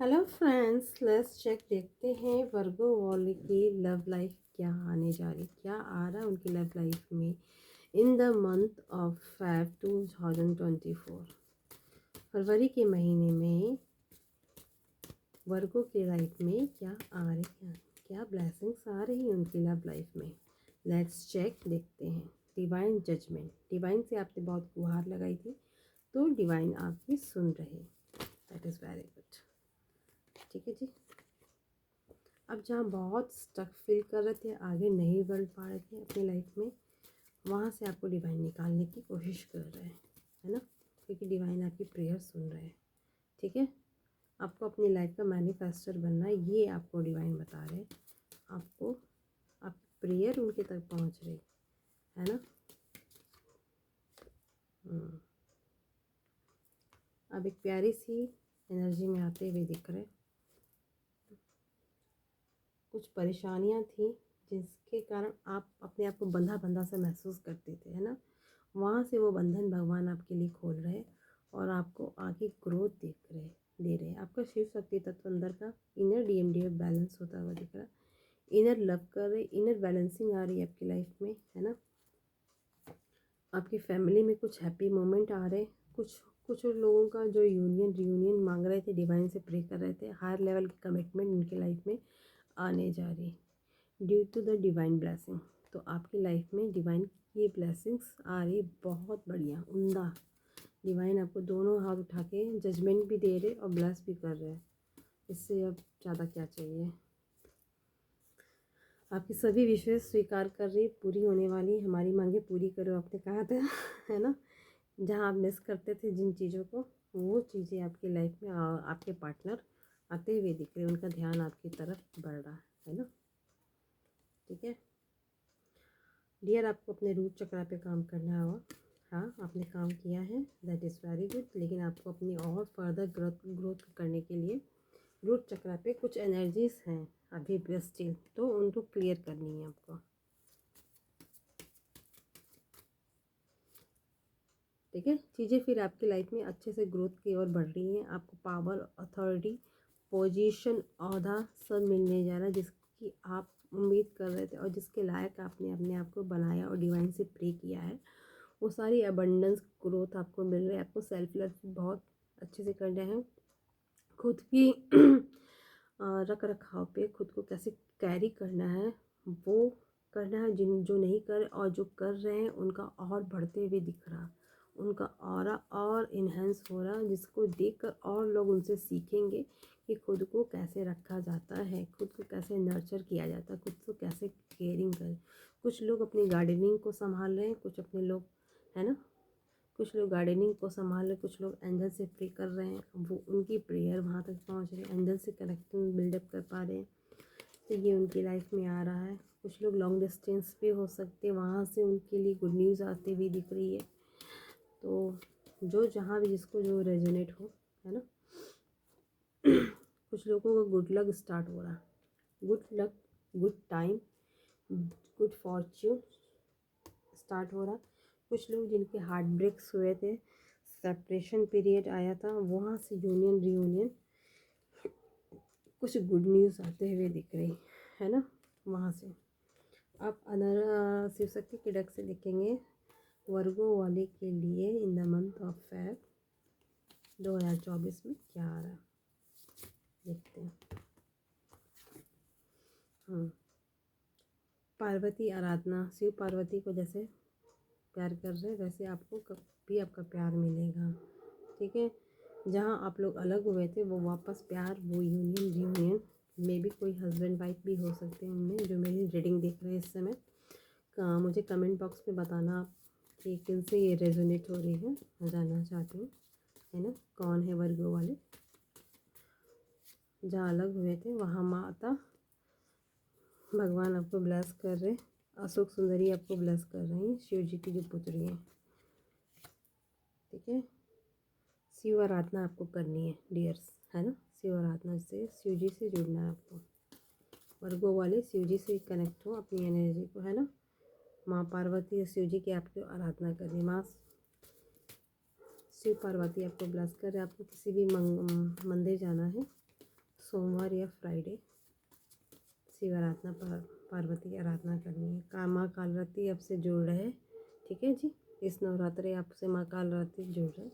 Hello friends, let's check देखते हैं वर्गो वाले की लव लाइफ क्या आने जा रही, क्या आ रहा है उनकी लव लाइफ में in the month of Feb 2024। फरवरी के महीने में वर्गो की लाइफ में क्या आ रही है, क्या ब्लेसिंग्स आ रही हैं उनकी लव लाइफ में। लेट्स चेक देखते हैं। डिवाइन जजमेंट, डिवाइन से आपने बहुत गुहार लगाई थी तो डिवाइन आपकी सुन रहे। That is very good. ठीक है जी। अब जहाँ बहुत स्टक फील कर रहे थे, आगे नहीं बढ़ पा रहे थे अपनी लाइफ में, वहाँ से आपको डिवाइन निकालने की कोशिश कर रहे हैं, है ना। क्योंकि डिवाइन आपकी प्रेयर सुन रहे हैं। ठीक है, आपको अपनी लाइफ का मैनिफेस्टर बनना है, ये आपको डिवाइन बता रहे हैं। आपको आपकी प्रेयर उनके तक पहुँच रही है ना। अब एक प्यारी सी एनर्जी में आते हुए दिख रहे। कुछ परेशानियाँ थी जिसके कारण आप अपने आप को बंधा बंधा सा महसूस करते थे, है ना। वहाँ से वो बंधन भगवान आपके लिए खोल रहे और आपको आगे ग्रोथ दे रहे हैं। आपका शिव शक्ति तत्व अंदर का इनर डीएमडीएफ बैलेंस होता हुआ दिख रहा है। इनर लव कर रहे, इनर बैलेंसिंग आ रही है आपकी लाइफ में, है ना। आपकी फैमिली में कुछ हैप्पी मोमेंट आ रहे। कुछ कुछ लोगों का जो यूनियन रियूनियन मांग रहे थे, डिवाइन से प्रे कर रहे थे, हायर लेवल की कमिटमेंट उनकी लाइफ में आने जा रही due to the divine blessing. तो आपकी लाइफ में डिवाइन की ये ब्लेसिंग्स आ रही, बहुत बढ़िया उम्दा। डिवाइन आपको दोनों हाथ उठा के जजमेंट भी दे रहे और ब्लेस भी कर रहे हैं। इससे अब ज़्यादा क्या चाहिए। आपकी सभी विशेष स्वीकार कर रही, पूरी होने वाली। हमारी मांगे पूरी करो, आपने कहा था है ना। जहाँ आप मिस करते थे जिन चीज़ों को, वो चीज़ें आपकी लाइफ में आपके पार्टनर आते हुए दिख रहे, उनका ध्यान आपकी तरफ बढ़ रहा है ना। ठीक है डियर, आपको अपने रूट चक्रा पे काम करना होगा। हाँ, आपने काम किया है, दैट इज़ वेरी गुड। लेकिन आपको अपनी और फर्दर ग्रोथ करने के लिए रूट चक्रा पे कुछ एनर्जीज हैं अभी भी स्टिल, तो उनको क्लियर करनी है आपको। ठीक है, चीज़ें फिर आपकी लाइफ में अच्छे से ग्रोथ की ओर बढ़ रही हैं। आपको पावर, अथॉरिटी, पोजीशन, ओहदा सब मिलने जा रहा है जिसकी आप उम्मीद कर रहे थे और जिसके लायक आपने अपने आप को बनाया और डिवाइन से प्रे किया है। वो सारी अबंडेंस ग्रोथ आपको मिल रही है। आपको सेल्फ लव बहुत अच्छे से करना है। खुद की रख रखाव पे खुद को कैसे कैरी करना है वो करना है। जिन जो नहीं कर और जो कर रहे हैं उनका और बढ़ते हुए दिख रहा, उनका ऑरा और इन्हेंस हो रहा, जिसको देखकर और लोग उनसे सीखेंगे कि खुद को कैसे रखा जाता है, खुद को कैसे नर्चर किया जाता है, खुद को कैसे केयरिंग करें। कुछ लोग अपनी गार्डनिंग को संभाल रहे हैं, कुछ अपने लोग, है ना। कुछ लोग गार्डनिंग को संभाल रहे, कुछ लोग एंजल से प्रे कर रहे हैं, वो उनकी प्रेयर वहाँ तक पहुँच रही है, एंजल से कनेक्टिंग बिल्डअप कर पा रहे हैं। तो ये उनकी लाइफ में आ रहा है। कुछ लोग लॉन्ग डिस्टेंस पे हो सकते हैं, वहाँ से उनके लिए गुड न्यूज़ आती हुई दिख रही है। तो जो जहाँ भी जिसको जो रेजोनेट हो, है ना। कुछ लोगों का गुड लक स्टार्ट हो रहा, good luck, good time, good Fortune start हो रहा। कुछ लोग जिनके हार्ट ब्रेक्स हुए थे, सेपरेशन पीरियड आया था, वहाँ से यूनियन रियूनियन, कुछ गुड न्यूज़ आते हुए दिख रही है ना। वहाँ से आप owner Shiv Shakti K duck से देखेंगे वर्गो वाले के लिए in the month of Feb 2024 में क्या आ रहा है, देखते हैं। पार्वती आराधना, शिव पार्वती को जैसे प्यार कर रहे वैसे आपको भी आपका प्यार मिलेगा। ठीक है, जहाँ आप लोग अलग हुए थे वो वापस प्यार, वो यूनियन रियूनियन, मे भी कोई हस्बैंड वाइफ भी हो सकते हैं उनमें जो मेरी रीडिंग देख रहे हैं इस समय। मुझे कमेंट बॉक्स में बताना आप कि किन से ये रेजोनेट हो रही है, मैं जानना चाहती हूँ, है ना। कौन है वर्गो वाले। जहाँ अलग हुए थे वहाँ माता भगवान आपको ब्लेस कर रहे, अशोक सुंदरी आपको ब्लेस कर रही हैं, शिव जी की जो पुत्री हैं। ठीक है, शिव आराधना आपको करनी है डियर्स, है ना। शिव आराधना से शिव जी से जुड़ना है आपको। वर्गो वाले शिव जी से कनेक्ट हो अपनी एनर्जी को, है ना। माँ पार्वती और शिव जी की आपको आराधना करनी। माँ शिव पार्वती आपको ब्लेस कर रहे। आपको किसी भी मंदिर जाना है सोमवार या फ्राइडे शिव आराधना पार्वती की आराधना करनी है। माँ कालरात्रि आपसे जुड़ रहे, ठीक है जी। इस नवरात्रि आपसे माँ कालरात्रि जुड़ रहे,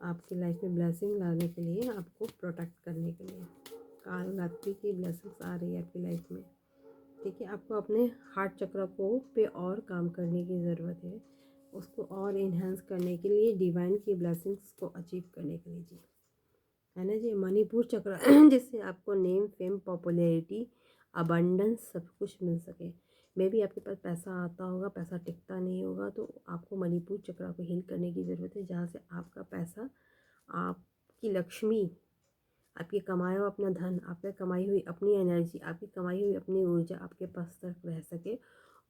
आपकी लाइफ में ब्लेसिंग लाने के लिए, आपको प्रोटेक्ट करने के लिए कालरात्रि की ब्लेसिंग्स आ रही है आपकी लाइफ में, ठीक है। आपको अपने हार्ट चक्र को पे और काम करने की ज़रूरत है, उसको और इन्हेंस करने के लिए, डिवाइन की ब्लेसिंग्स को अचीव करने के लिए जी, है ना जी। मणिपुर चक्र जिससे आपको नेम, फेम, पॉपुलैरिटी, अबंडेंस सब कुछ मिल सके। मे भी आपके पास पैसा आता होगा, पैसा टिकता नहीं होगा, तो आपको मणिपुर चक्र को हील करने की ज़रूरत है, जहाँ से आपका पैसा, आपकी लक्ष्मी, आपकी कमाया हुआ अपना धन, आपकी कमाई हुई अपनी एनर्जी, आपकी कमाई हुई अपनी ऊर्जा आपके पास तक रह सके,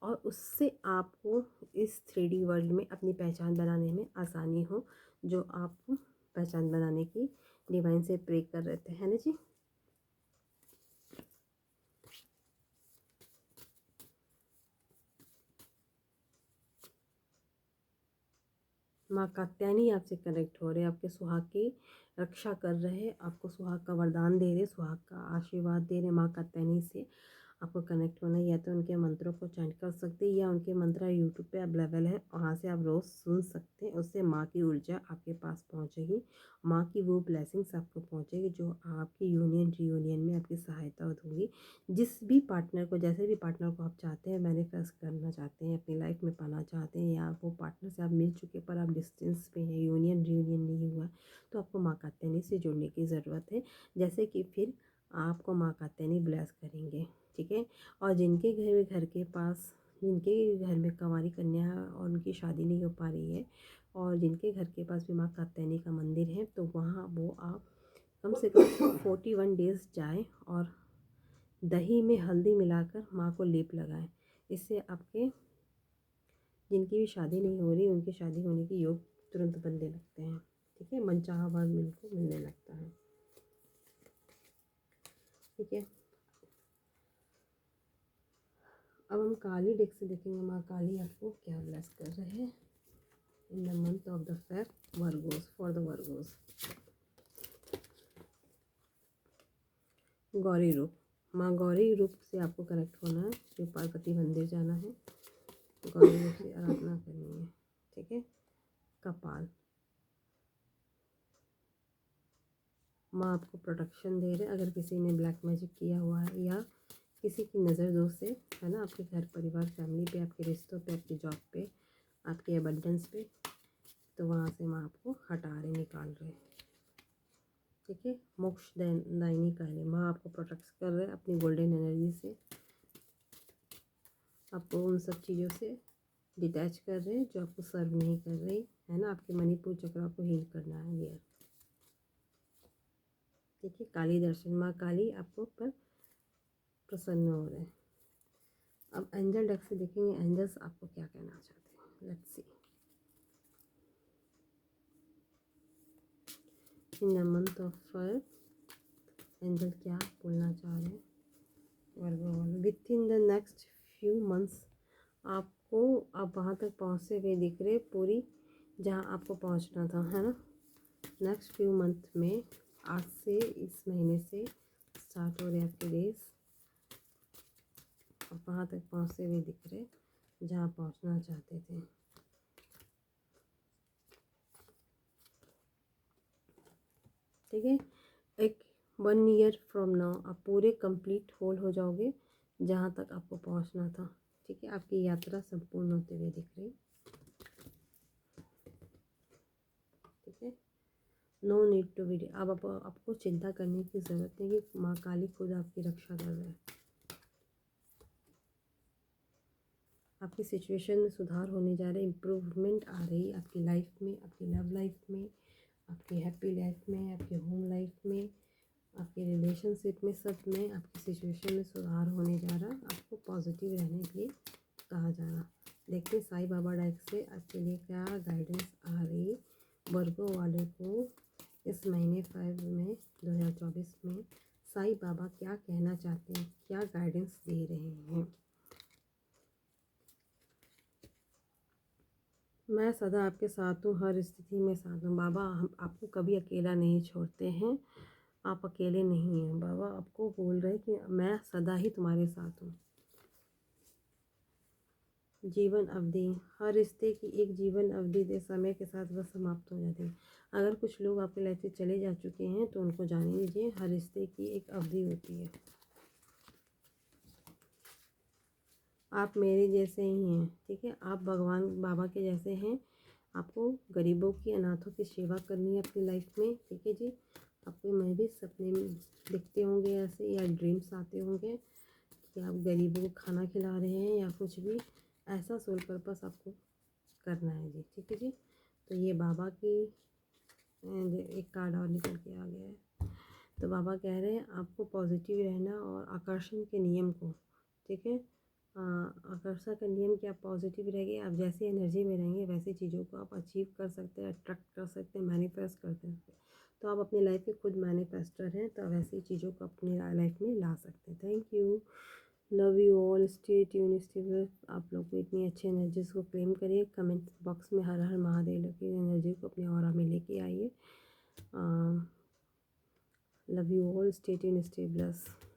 और उससे आपको इस 3D वर्ल्ड में अपनी पहचान बनाने में आसानी हो, जो आप पहचान बनाने की डिवाइन से प्रे कर रहे थे, है ना जी। माँ कात्यायनी आपसे कनेक्ट हो रहे, आपके सुहाग की रक्षा कर रहे, आपको सुहाग का वरदान दे रहे, सुहाग का आशीर्वाद दे रहे। माँ कात्यायनी से आपको कनेक्ट होना, या तो उनके मंत्रों को चैंट कर सकते हैं, या उनके मंत्र यूट्यूब पे अवेलेबल है, वहाँ से आप रोज़ सुन सकते हैं। उससे माँ की ऊर्जा आपके पास पहुँचेगी, माँ की वो ब्लेसिंग्स आपको पहुँचेगी, जो आपकी यूनियन रीयूनियन में आपकी सहायता होगी। जिस भी पार्टनर को, जैसे भी पार्टनर को आप चाहते हैं, मैनिफेस्ट करना चाहते हैं, अपनी लाइफ में पाना चाहते हैं, या वो पार्टनर से आप मिल चुके पर आप डिस्टेंस पे हैं, यूनियन रीयूनियन नहीं हुआ, तो आपको माँ कात्यायनी से जुड़ने की ज़रूरत है। जैसे कि फिर आपको माँ कात्यायनी ब्लेस करेंगे, ठीक है। और जिनके घर के पास, जिनके घर में कंवारी कन्या है और उनकी शादी नहीं हो पा रही है, और जिनके घर के पास भी माँ कात्यायनी का मंदिर है, तो वहाँ वो आप कम से कम 41 डेज़ जाएं और दही में हल्दी मिलाकर माँ को लेप लगाएं। इससे आपके, जिनकी भी शादी नहीं हो रही, उनकी शादी होने के योग तुरंत बनने लगते हैं, ठीक है। मनचाहा वर उनको मिलने लगता है, ठीक है। अब हम काली डेक से देखेंगे माँ काली आपको क्या ब्लेस कर रहे हैं in the month of the Feb Virgo's, for the Virgo's. Gauri रूप, माँ गौरी रूप से आपको कनेक्ट होना है, शिव पार्वती मंदिर जाना है, गौरी रूप से आराधना करनी है, ठीक है। कपाल, माँ आपको प्रोटेक्शन दे रहे, अगर किसी ने ब्लैक मैजिक किया हुआ है, या किसी की नज़र दोष से, है ना, आपके घर परिवार फैमिली पे, आपके रिश्तों पे, आपकी जॉब पे, आपके अबंडेंस पे, तो वहाँ से माँ आपको हटा रहे, निकाल रहे, ठीक है। मोक्ष दायिनी कह रहे, माँ आपको प्रोटेक्ट कर रहे अपनी गोल्डन एनर्जी से, आपको उन सब चीज़ों से डिटैच कर रहे हैं जो आपको सर्व नहीं कर रही, है ना। आपके मणिपुर चक्र को हील करना है ये, ठीक है। काली दर्शन, माँ काली आपको पर प्रसन्न हो रहे हैं। अब एंजल डेक से देखेंगे एंजल्स आपको क्या कहना चाहते हैं, let's see. In the month of fire angel क्या बोलना चाह रहे हैं वर्गो वाले, with in the next few months आपको, आप वहाँ तक पहुँचते हुए दिख रहे, पूरी जहाँ आपको पहुँचना था, है ना। नेक्स्ट फ्यू मंथ में, आज से, इस महीने से स्टार्ट हो रहे आपके डेज, आप वहाँ तक पहुँचते हुए दिख रहे जहाँ पहुँचना चाहते थे, ठीक है। एक 1 ईयर फ्रॉम नाउ आप पूरे कंप्लीट होल हो जाओगे जहाँ तक आपको पहुँचना था, ठीक है। आपकी यात्रा संपूर्ण होते हुए दिख रही, ठीक है। नो नीड टू बी, अब आपको चिंता करने की ज़रूरत नहीं कि माँ काली खुद आपकी रक्षा कर रहे हैं। आपकी सिचुएशन में सुधार होने जा रहा है, इम्प्रूवमेंट आ रही आपकी लाइफ में, आपकी लव लाइफ में, आपकी हैप्पी लाइफ में, आपकी होम लाइफ में, आपके रिलेशनशिप में, सब में आपकी सिचुएशन में सुधार होने जा रहा। आपको पॉजिटिव रहने के लिए कहा जा रहा। देखिए साईं बाबा डाइक से आपके लिए क्या गाइडेंस आ रही वर्गो वाले को इस महीने 5 में 2024 में साईं बाबा क्या कहना चाहते हैं, क्या गाइडेंस दे रहे हैं। मैं सदा आपके साथ हूँ, हर स्थिति में साथ हूँ बाबा, हम आपको कभी अकेला नहीं छोड़ते हैं, आप अकेले नहीं हैं। बाबा आपको बोल रहे हैं कि मैं सदा ही तुम्हारे साथ हूँ। जीवन अवधि, हर रिश्ते की एक जीवन अवधि दे, समय के साथ वह समाप्त हो जाती है। अगर कुछ लोग आपकी लाइफ से चले जा चुके हैं तो उनको जाने दीजिए, हर रिश्ते की एक अवधि होती है। आप मेरे जैसे ही हैं, ठीक है, आप भगवान बाबा के जैसे हैं। आपको गरीबों की, अनाथों की सेवा करनी है अपनी लाइफ में, ठीक है जी। आपको मैं भी सपने में दिखते होंगे ऐसे, या ड्रीम्स आते होंगे कि आप गरीबों को खाना खिला रहे हैं या कुछ भी ऐसा सोल पर्पस आपको करना है जी, ठीक है जी। तो ये बाबा की एक कार्ड और निकल के आ गया है। तो बाबा कह रहे हैं आपको पॉजिटिव रहना और आकर्षण के नियम को, ठीक है, आकर्षण का नियम कि आप पॉजिटिव रहेंगे, आप जैसी एनर्जी में रहेंगे वैसी चीज़ों को आप अचीव कर सकते हैं, अट्रैक्ट कर सकते हैं, मैनिफेस्ट करते हैं। तो आप अपनी लाइफ के खुद मैनिफेस्टर हैं, तो आप ऐसी चीज़ों को अपनी लाइफ में ला सकते हैं। Thank you, love you all, stay tune, stay blessed. आप लोग को इतनी अच्छी एनर्जीज को क्लेम करिए, कमेंट बॉक्स में हर हर महादेव की एनर्जी को अपने ऑरा में लेके आइए। Love you all, stay tune, stay blessed.